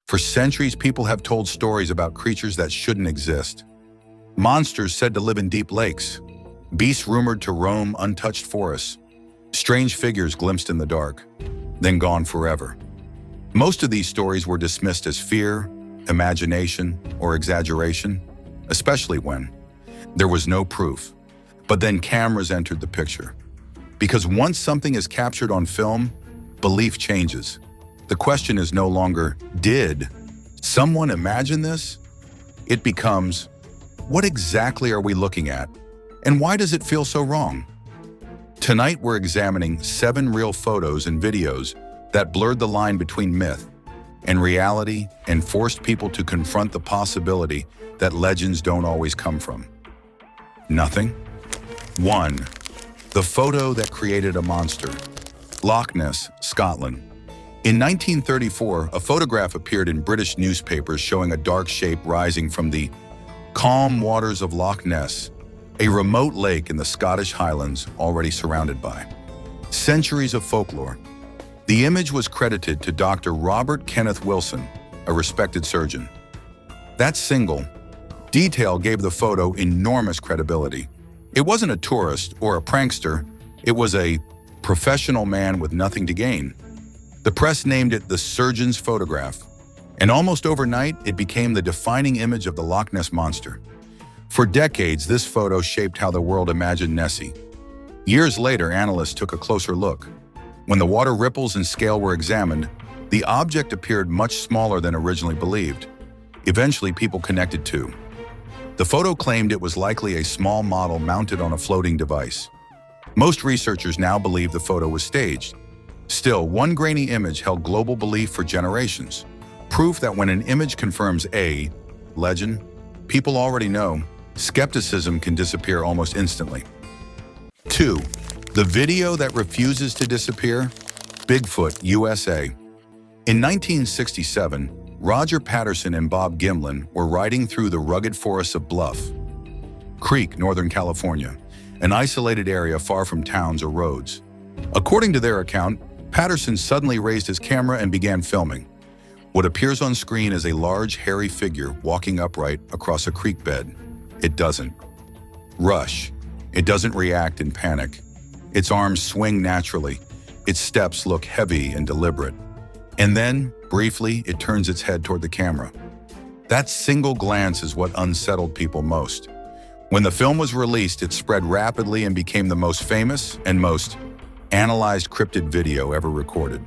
For centuries, people have told stories about creatures that shouldn't exist. Monsters said to live in deep lakes, beasts rumored to roam untouched forests, strange figures glimpsed in the dark, then gone forever. Most of these stories were dismissed as fear, imagination, or exaggeration, especially when there was no proof. But then cameras entered the picture. Because once something is captured on film, belief changes. The question is no longer, did someone imagine this? It becomes, what exactly are we looking at? And why does it feel so wrong? Tonight we're examining 7 real photos and videos that blurred the line between myth and reality and forced people to confront the possibility that legends don't always come from nothing. 1. The photo that created a monster. Loch Ness, Scotland. In 1934, a photograph appeared in British newspapers showing a dark shape rising from the calm waters of Loch Ness, a remote lake in the Scottish Highlands already surrounded by centuries of folklore. The image was credited to Dr. Robert Kenneth Wilson, a respected surgeon. That single detail gave the photo enormous credibility. It wasn't a tourist or a prankster, it was a professional man with nothing to gain. The press named it the surgeon's photograph, and almost overnight it became the defining image of the Loch Ness monster. For decades, this photo shaped how the world imagined Nessie. Years later, analysts took a closer look. When the water ripples and scale were examined, the object appeared much smaller than originally believed. Eventually, people connected too. The photo claimed it was likely a small model mounted on a floating device. Most researchers now believe the photo was staged. Still, one grainy image held global belief for generations. Proof that when an image confirms a legend, people already know, skepticism can disappear almost instantly. 2. The video that refuses to disappear. Bigfoot, USA. In 1967, Roger Patterson and Bob Gimlin were riding through the rugged forests of Bluff Creek, Northern California, an isolated area far from towns or roads. According to their account, Patterson suddenly raised his camera and began filming. What appears on screen is a large, hairy figure walking upright across a creek bed. It doesn't rush. It doesn't react in panic. Its arms swing naturally. Its steps look heavy and deliberate. And then, briefly, it turns its head toward the camera. That single glance is what unsettled people most. When the film was released, it spread rapidly and became the most famous and most analyzed cryptid video ever recorded.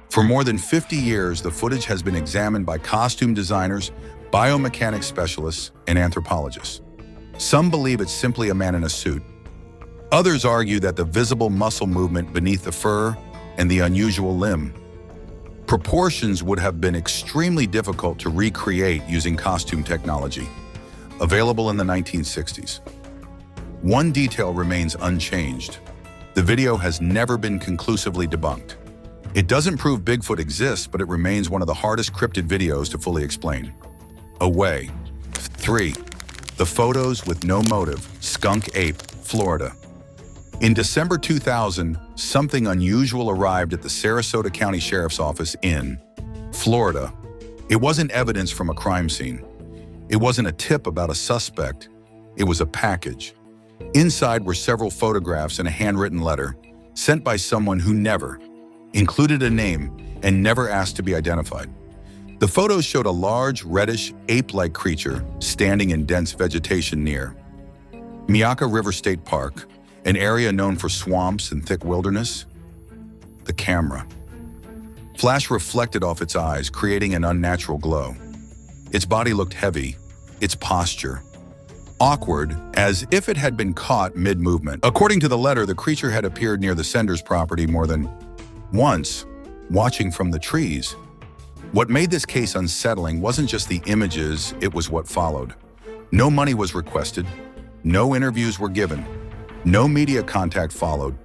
For more than 50 years, the footage has been examined by costume designers, biomechanics specialists, and anthropologists. Some believe it's simply a man in a suit. Others argue that the visible muscle movement beneath the fur and the unusual limb proportions would have been extremely difficult to recreate using costume technology, available in the 1960s. One detail remains unchanged. The video has never been conclusively debunked. It doesn't prove Bigfoot exists, but it remains one of the hardest cryptid videos to fully explain. Away. 3. The photos with no motive. Skunk Ape, Florida. In December 2000, something unusual arrived at the Sarasota County Sheriff's Office in Florida. It wasn't evidence from a crime scene. It wasn't a tip about a suspect. It was a package. Inside were several photographs and a handwritten letter sent by someone who never included a name and never asked to be identified. The photos showed a large, reddish, ape-like creature standing in dense vegetation near Myitkyina River State Park, an area known for swamps and thick wilderness. The camera flash reflected off its eyes, creating an unnatural glow. Its body looked heavy, its posture awkward, as if it had been caught mid-movement. According to the letter, the creature had appeared near the sender's property more than once, watching from the trees. What made this case unsettling wasn't just the images, it was what followed. No money was requested, no interviews were given, no media contact followed,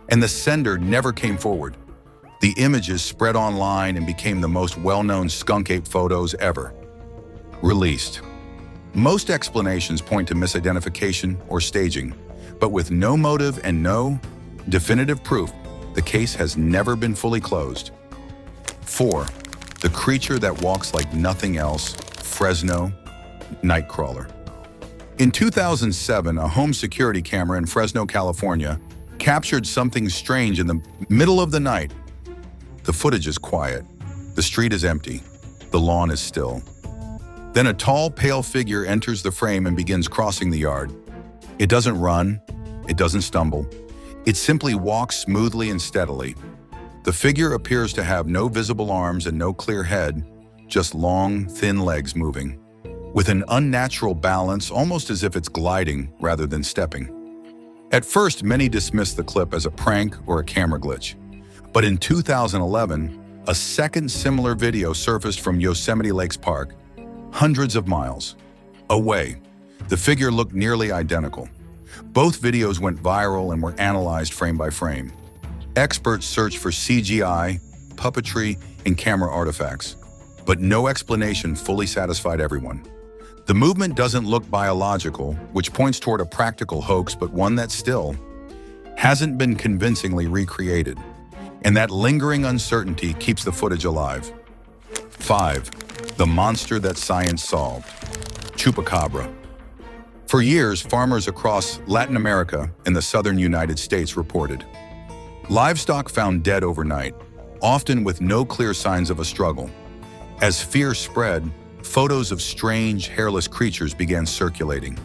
and the sender never came forward. The images spread online and became the most well-known skunk ape photos ever released. Most explanations point to misidentification or staging, but with no motive and no definitive proof, the case has never been fully closed. 4. The creature that walks like nothing else, Fresno, nightcrawler. In 2007, a home security camera in Fresno, California, captured something strange in the middle of the night. The footage is quiet. The street is empty. The lawn is still. Then a tall, pale figure enters the frame and begins crossing the yard. It doesn't run. It doesn't stumble. It simply walks smoothly and steadily. The figure appears to have no visible arms and no clear head, just long, thin legs moving, with an unnatural balance, almost as if it's gliding rather than stepping. At first, many dismissed the clip as a prank or a camera glitch. But in 2011, a second similar video surfaced from Yosemite Lakes Park, hundreds of miles away. The figure looked nearly identical. Both videos went viral and were analyzed frame by frame. Experts searched for CGI, puppetry, and camera artifacts, but no explanation fully satisfied everyone. The movement doesn't look biological, which points toward a practical hoax, but one that still hasn't been convincingly recreated. And that lingering uncertainty keeps the footage alive. 5. The monster that science solved. Chupacabra. For years, farmers across Latin America and the southern United States reported livestock found dead overnight, often with no clear signs of a struggle. As fear spread, photos of strange, hairless creatures began circulating,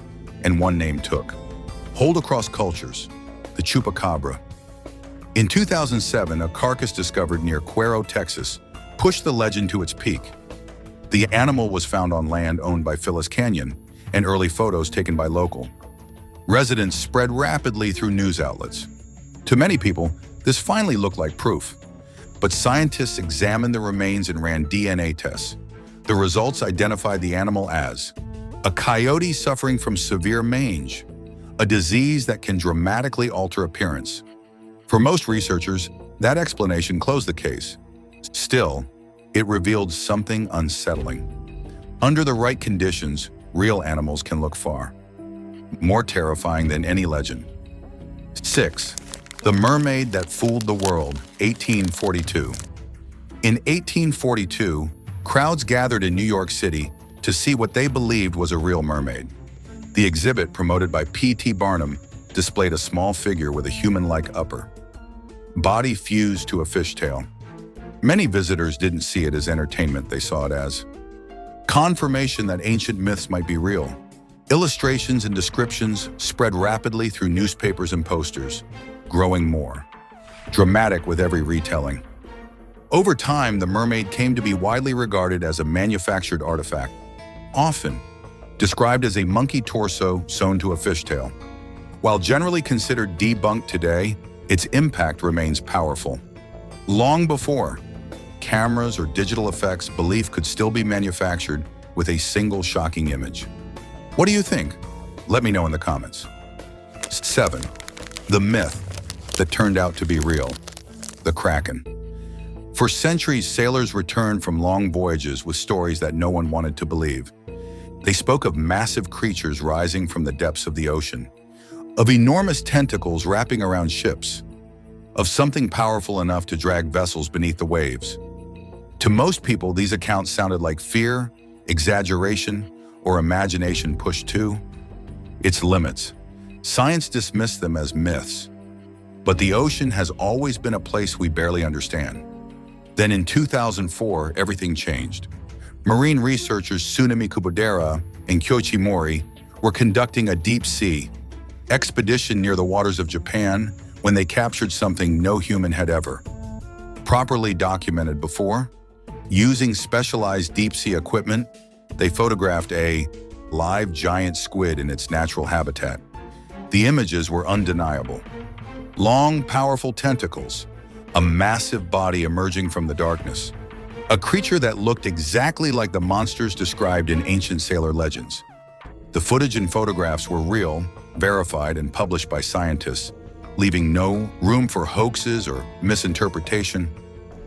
and one name took hold across cultures: the Chupacabra. In 2007, a carcass discovered near Cuero, Texas, pushed the legend to its peak. The animal was found on land owned by Phyllis Canyon, and early photos taken by local residents spread rapidly through news outlets. To many people, this finally looked like proof. But scientists examined the remains and ran DNA tests. The results identified the animal as a coyote suffering from severe mange, a disease that can dramatically alter appearance. For most researchers, that explanation closed the case. Still, it revealed something unsettling. Under the right conditions, real animals can look far more terrifying than any legend. 6. The Mermaid that fooled the world, 1842. In 1842, crowds gathered in New York City to see what they believed was a real mermaid. The exhibit, promoted by P.T. Barnum, displayed a small figure with a human-like upper body fused to a fishtail. Many visitors didn't see it as entertainment, they saw it as confirmation that ancient myths might be real. Illustrations and descriptions spread rapidly through newspapers and posters, growing more dramatic with every retelling. Over time, the mermaid came to be widely regarded as a manufactured artifact, often described as a monkey torso sewn to a fishtail. While generally considered debunked today, its impact remains powerful. Long before cameras or digital effects, belief could still be manufactured with a single shocking image. What do you think? Let me know in the comments. 7. The myth that turned out to be real. The Kraken. For centuries, sailors returned from long voyages with stories that no one wanted to believe. They spoke of massive creatures rising from the depths of the ocean, of enormous tentacles wrapping around ships, of something powerful enough to drag vessels beneath the waves. To most people, these accounts sounded like fear, exaggeration, or imagination pushed to its limits. Science dismissed them as myths. But the ocean has always been a place we barely understand. Then in 2004, everything changed. Marine researchers Tsunami Kubodera and Kyoichi Mori were conducting a deep-sea expedition near the waters of Japan when they captured something no human had ever properly documented before. Using specialized deep-sea equipment, they photographed a live giant squid in its natural habitat. The images were undeniable. Long, powerful tentacles, a massive body emerging from the darkness, a creature that looked exactly like the monsters described in ancient sailor legends. The footage and photographs were real, verified, and published by scientists, leaving no room for hoaxes or misinterpretation.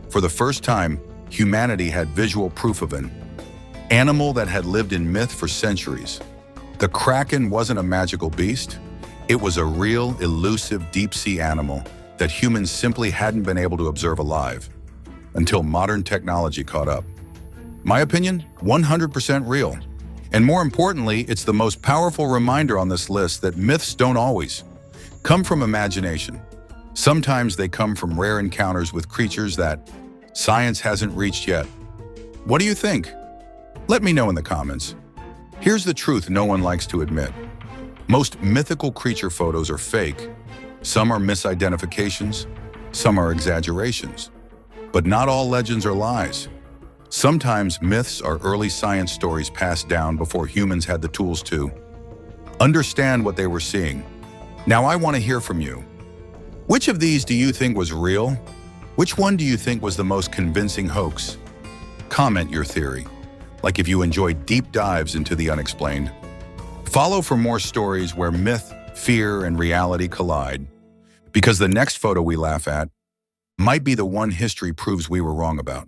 For the first time, humanity had visual proof of an animal that had lived in myth for centuries. The Kraken wasn't a magical beast. It was a real, elusive, deep-sea animal that humans simply hadn't been able to observe alive until modern technology caught up. My opinion, 100% real. And more importantly, it's the most powerful reminder on this list that myths don't always come from imagination. Sometimes they come from rare encounters with creatures that science hasn't reached yet. What do you think? Let me know in the comments. Here's the truth no one likes to admit. Most mythical creature photos are fake. Some are misidentifications, some are exaggerations. But not all legends are lies. Sometimes myths are early science stories passed down before humans had the tools to understand what they were seeing. Now I want to hear from you. Which of these do you think was real? Which one do you think was the most convincing hoax? Comment your theory. Like if you enjoy deep dives into the unexplained. Follow for more stories where myth, fear, and reality collide. Because the next photo we laugh at might be the one history proves we were wrong about.